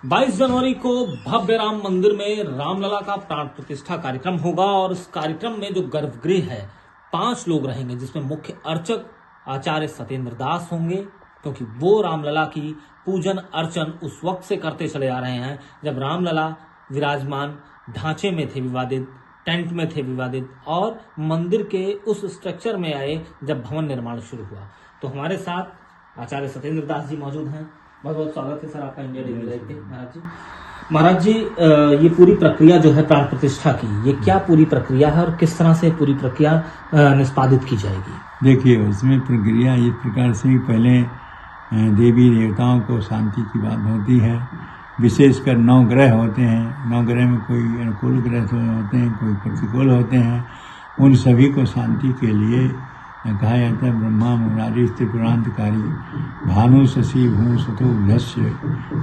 22 जनवरी को भव्य राम मंदिर में रामलला का प्राण प्रतिष्ठा कार्यक्रम होगा और इस कार्यक्रम में जो गर्भगृह है 5 लोग रहेंगे, जिसमें मुख्य अर्चक आचार्य सत्येंद्र दास होंगे, क्योंकि वो रामलला की पूजन अर्चन उस वक्त से करते चले आ रहे हैं जब रामलला विराजमान ढांचे में थे विवादित, टेंट में थे विवादित, और मंदिर के उस स्ट्रक्चर में आए जब भवन निर्माण शुरू हुआ। तो हमारे साथ आचार्य सत्येंद्र दास जी मौजूद हैं। बहुत बहुत स्वागत है सर आपका इंडिया टीवी लाइव पे। महाराज जी, ये पूरी प्रक्रिया जो है प्राण प्रतिष्ठा की, ये क्या पूरी प्रक्रिया है और किस तरह से पूरी प्रक्रिया निष्पादित की जाएगी? देखिए, उसमें प्रक्रिया इस प्रकार से पहले देवी देवताओं को शांति की बात होती है। विशेषकर 9 ग्रह होते हैं, 9 ग्रह में कोई अनुकूल ग्रह होते हैं, कोई प्रतिकूल होते हैं। उन सभी को शांति के लिए कहा जाता है ब्रह्मा मुरारी त्रिपुरांतकारी भानु शशि भू सतो बुधस्य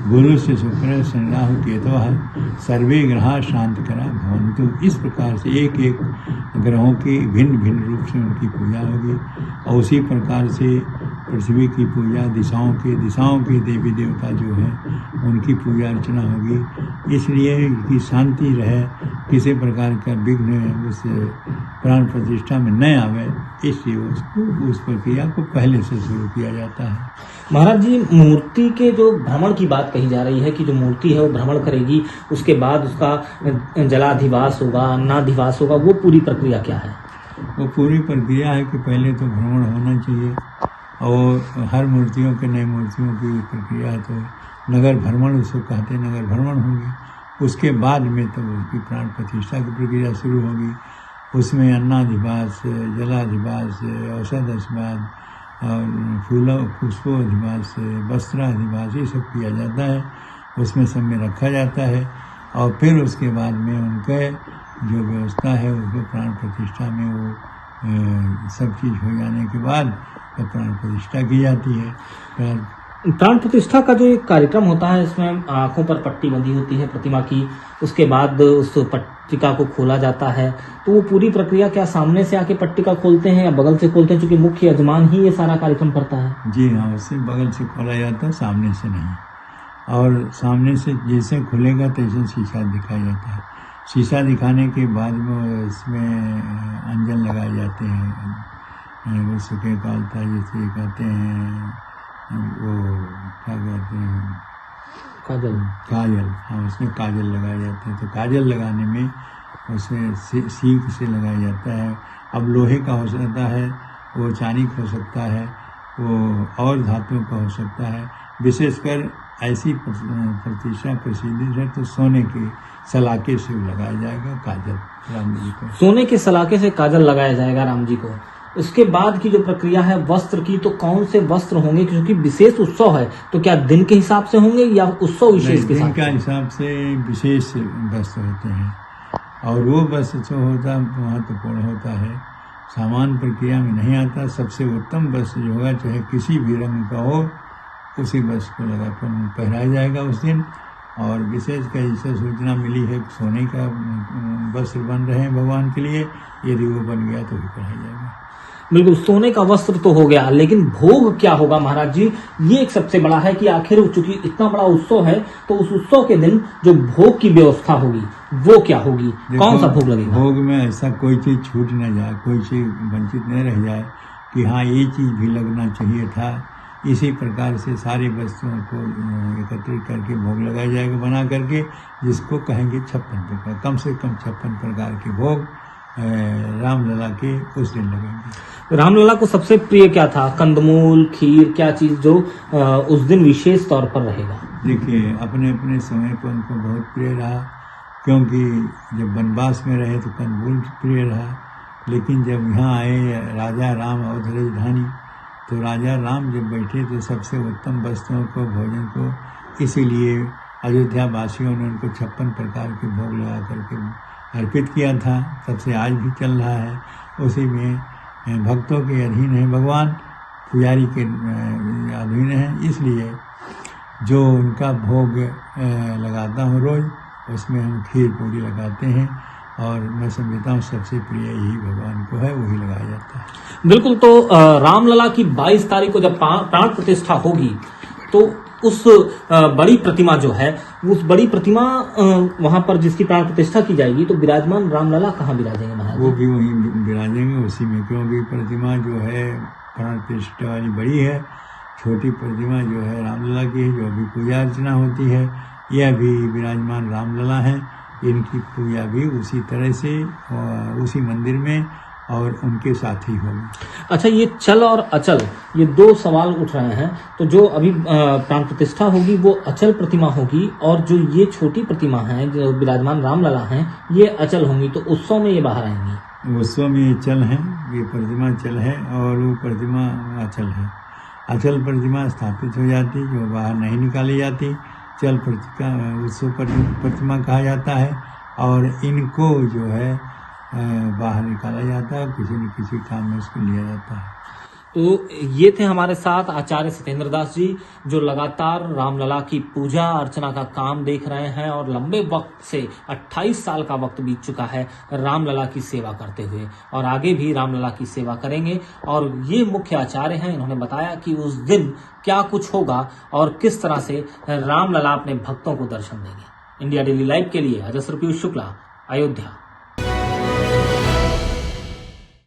गुरु से शुक्र शनि राहु केतु सर्वे ग्रह शांत करा भवन्तु। इस प्रकार से एक एक ग्रहों की भिन्न भिन्न रूप से उनकी पूजा होगी और उसी प्रकार से पृथ्वी की पूजा, दिशाओं के देवी देवता जो हैं उनकी पूजा अर्चना होगी। इसलिए कि शांति रहे, किसी प्रकार का विघ्न उस प्राण प्रतिष्ठा में न आवे, इसलिए उस प्रक्रिया को पहले से शुरू किया जाता है। महाराज जी, मूर्ति के जो भ्रमण की बात कही जा रही है कि जो मूर्ति है वो भ्रमण करेगी, उसके बाद उसका जलाधिवास होगा, अन्नाधिवास होगा, वो पूरी प्रक्रिया क्या है? वो पूरी प्रक्रिया है कि पहले तो भ्रमण होना चाहिए और हर मूर्तियों के नए मूर्तियों की प्रक्रिया है तो नगर भ्रमण उसको कहते हैं, नगर भ्रमण होगी। उसके बाद में तो उसकी प्राण प्रतिष्ठा की प्रक्रिया शुरू होगी। उसमें अन्नाधिवास, जलाधिवास, औषधाधिवास और फूलों पुष्पोधिवास, वस्त्राधिवास, ये सब किया जाता है। उसमें सब में रखा जाता है और फिर उसके बाद में उनके जो व्यवस्था है उसको प्राण प्रतिष्ठा में वो सब चीज़ हो जाने के बाद प्राण प्रतिष्ठा की जाती है। प्राण प्रतिष्ठा का जो एक कार्यक्रम होता है, इसमें आंखों पर पट्टी बंधी होती है प्रतिमा की, उसके बाद उस पट्टिका को खोला जाता है। तो वो पूरी प्रक्रिया क्या सामने से आके पट्टिका खोलते हैं या बगल से खोलते हैं, क्योंकि मुख्य यजमान ही ये सारा कार्यक्रम करता है? जी हाँ, उससे बगल से खोला जाता है, सामने से नहीं। और सामने से जैसे खुलेगा तैसे शीशा दिखाया जाता है। शीशा दिखाने के बाद में उसमें अंजन लगाए जाते हैं, वो सुखे कालता जैसे कहते हैं, वो क्या कहते हैं, काजल। हाँ, उसमें काजल लगाए जाते हैं। तो काजल लगाने में उसे सीख से लगाया जाता है। अब लोहे का हो सकता है, वो चांदी का हो सकता है, वो और धातुओं का हो सकता है। विशेषकर ऐसी प्रतिष्ठा प्रसिद्ध है तो सोने के सलाके से लगाया जाएगा काजल राम जी को। सोने के सलाके से काजल लगाया जाएगा राम जी को। उसके बाद की जो प्रक्रिया है वस्त्र की, तो कौन से वस्त्र होंगे, क्योंकि विशेष उत्सव है, तो क्या दिन के हिसाब से होंगे या उत्सव विशेष के दिन का हिसाब से विशेष वस्त्र होते हैं और वो वस्त्र जो होता है महत्वपूर्ण होता है, सामान्य प्रक्रिया में नहीं आता। सबसे उत्तम वस्त्र जो होगा, चाहे किसी भी रंग का हो, उसी वस्त्र को लगाकर पहनाया जाएगा उस दिन। और विशेषकर जैसे सूचना मिली है सोने का वस्त्र बन रहे हैं भगवान के लिए, यदि वो बन गया तो भी पहनाया जाएगा। बिल्कुल, सोने का वस्त्र तो हो गया, लेकिन भोग क्या होगा महाराज जी? ये एक सबसे बड़ा है कि आखिर चूंकि इतना बड़ा उत्सव है तो उस उत्सव के दिन जो भोग की व्यवस्था होगी वो क्या होगी, कौन सा भोग लगेगा? भोग में ऐसा कोई चीज छूट न जाए, कोई चीज वंचित न रह जाए कि हाँ ये चीज भी लगना चाहिए था। इसी प्रकार से सारी वस्तुओं को एकत्रित करके भोग लगाया जाएगा बना करके, जिसको कहेंगे 56 प्रकार, कम से कम 56 प्रकार के भोग रामलला के उस दिन लगेंगे। रामलला को सबसे प्रिय क्या था? कंदमूल, खीर, क्या चीज जो उस दिन विशेष तौर पर रहेगा? देखिए, अपने अपने समय पर उनको बहुत प्रिय रहा, क्योंकि जब वनवास में रहे तो कंदमूल प्रिय रहा, लेकिन जब यहाँ आए राजा राम अवध राजधानी, तो राजा राम जब बैठे तो सबसे उत्तम वस्तुओं को, भोजन को, इसीलिए अयोध्या वासियों ने उनको 56 प्रकार के भोग लगा करके अर्पित किया था। तब से आज भी चल रहा है। उसी में भक्तों के अधीन है भगवान, पुजारी के अधीन है, इसलिए जो उनका भोग लगाता हूँ रोज, उसमें हम खीर पूरी लगाते हैं और मैं समझता हूँ सबसे प्रिय यही भगवान को है, वही लगाया जाता है। बिल्कुल। तो रामलला की 22 तारीख को जब प्राण प्रतिष्ठा होगी तो उस बड़ी प्रतिमा जो है, उस बड़ी प्रतिमा वहां पर जिसकी प्राण प्रतिष्ठा की जाएगी, तो विराजमान रामलला कहाँ विराजेंगे महाराज? वो भी वहीं विराजेंगे उसी में, क्योंकि प्रतिमा जो है प्राण प्रतिष्ठा वाली बड़ी है, छोटी प्रतिमा जो है रामलला की है, जो अभी पूजा अर्चना होती है। यह भी विराजमान रामलला हैं, इनकी पूजा भी उसी तरह से उसी मंदिर में और उनके साथ ही होगी। अच्छा, ये चल और अचल, ये दो सवाल उठ रहे हैं। तो जो अभी प्राण प्रतिष्ठा होगी वो अचल प्रतिमा होगी, और जो ये छोटी प्रतिमा है जो विराजमान रामलला हैं, ये अचल होंगी। तो उत्सव में ये बाहर आएंगी? उत्सव में ये चल है, ये प्रतिमा चल है और वो प्रतिमा अचल है। अचल प्रतिमा स्थापित हो जाती, जो बाहर नहीं निकाली जाती। चल प्रतिमा उत्सव प्रतिमा कहा जाता है, और इनको जो है बाहर निकाला जाता है, किसी न किसी काम में उसको लिया जाता है। तो ये थे हमारे साथ आचार्य सत्येंद्र दास जी, जो लगातार रामलला की पूजा अर्चना का काम देख रहे हैं, और लंबे वक्त से 28 साल का वक्त बीत चुका है रामलला की सेवा करते हुए, और आगे भी रामलला की सेवा करेंगे। और ये मुख्य आचार्य हैं, इन्होंने बताया कि उस दिन क्या कुछ होगा और किस तरह से रामलला अपने भक्तों को दर्शन देंगे। इंडिया डेली लाइव के लिए अजय पीयूष शुक्ला, अयोध्या।